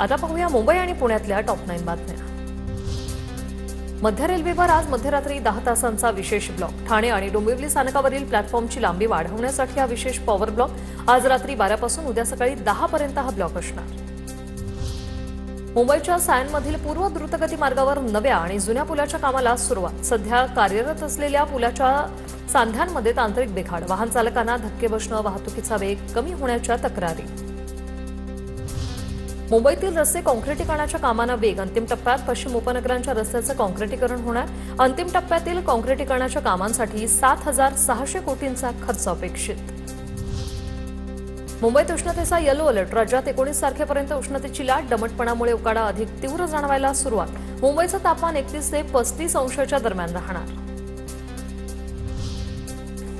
आता पाहूया मुंबई आणि पुण्यातल्या टॉप 9 बातम्या। मध्य रेल्वेवर आज मध्यरात्री 10 तासांचा विशेष ब्लॉक। ठाणे आणि डोंबिवली स्थानकावरील प्लॅटफॉर्मची लांबी वाढवण्यासाठी हा विशेष पॉवर ब्लॉक। आज रात्री 12 पासून उद्या सकाळी 10 पर्यंत हा ब्लॉक असणार। मुंबईच्या सायनमधील पूर्व द्रुतगती मार्गावर नव्या आणि जुन्या पुलाच्या कामाला सुरुवात। सध्या कार्यरत असलेल्या पुलाच्या सांध्यांमध्ये तांत्रिक बिघाड, वाहन चालकांना धक्के बसणं, वाहतुकीचा वेग कमी होण्याच्या तक्रारी। मुंबईतील रस्ते काँक्रिटीकरणाच्या कामांना वेग। अंतिम टप्प्यात पश्चिम उपनगरांच्या रस्त्याचं काँक्रिटीकरण होणार। अंतिम टप्प्यातील काँक्रिटीकरणाच्या कामांसाठी 7,600 कोटींचा खर्च अपेक्षित। मुंबईत उष्णतेचा येलो अलर्ट। राज्यात 19 तारखेपर्यंत उष्णतेची लाट। दमटपणामुळे उकाडा अधिक तीव्र जाणवायला सुरुवात। मुंबईचं तापमान 31 ते 35 अंशाच्या दरम्यान राहणार।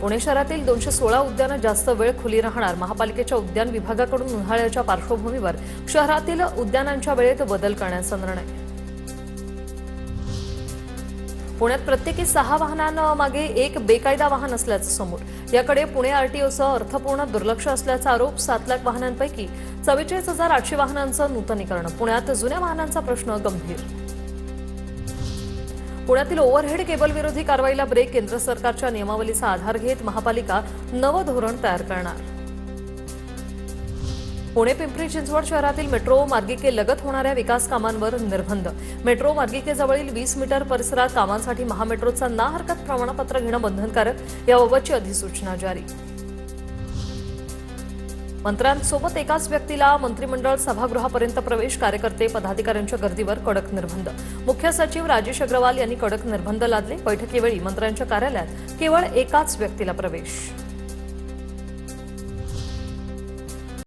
पुणे शहरातील 216 उद्यानं जास्त वेळ खुली राहणार। महापालिकेच्या उद्यान विभागाकडून उन्हाळ्याच्या पार्श्वभूमीवर शहरातील उद्यानांच्या वेळेत बदल करण्याचा निर्णय। पुण्यात प्रत्येकी 6 वाहनांमागे एक बेकायदा वाहन असल्याचं समोर। याकडे पुणे आरटीओचं अर्थपूर्ण दुर्लक्ष असल्याचा आरोप। 7 लाख वाहनांपैकी 44,800 वाहनांचं नूतनीकरण। पुण्यात जुन्या वाहनांचा प्रश्न गंभीर। पुण्यातील ओव्हरहेड केबल विरोधी कारवाईला ब्रेक। केंद्र सरकारच्या नियमावलीचा आधार घेत महापालिका नवं धोरण तयार करणार। पुणे पिंपरी चिंचवड शहरातील मेट्रो मार्गिकेलगत होणाऱ्या विकास कामांवर निर्बंध। मेट्रो मार्गिकेजवळील 20 मीटर परिसरात कामांसाठी महामेट्रोचा ना हरकत प्रमाणपत्र घेणं बंधनकारक। याबाबतची अधिसूचना जारी। मंत्र्यांसोबत एकाच व्यक्तीला मंत्रिमंडळ सभागृहापर्यंत प्रवेश। कार्यकर्ते पदाधिकाऱ्यांच्या गर्दीवर कडक निर्बंध। मुख्य सचिव राजेश अग्रवाल यांनी कडक निर्बंध लादले। बैठकीवेळी मंत्र्यांच्या कार्यालयात केवळ एकाच व्यक्तीला प्रवेश।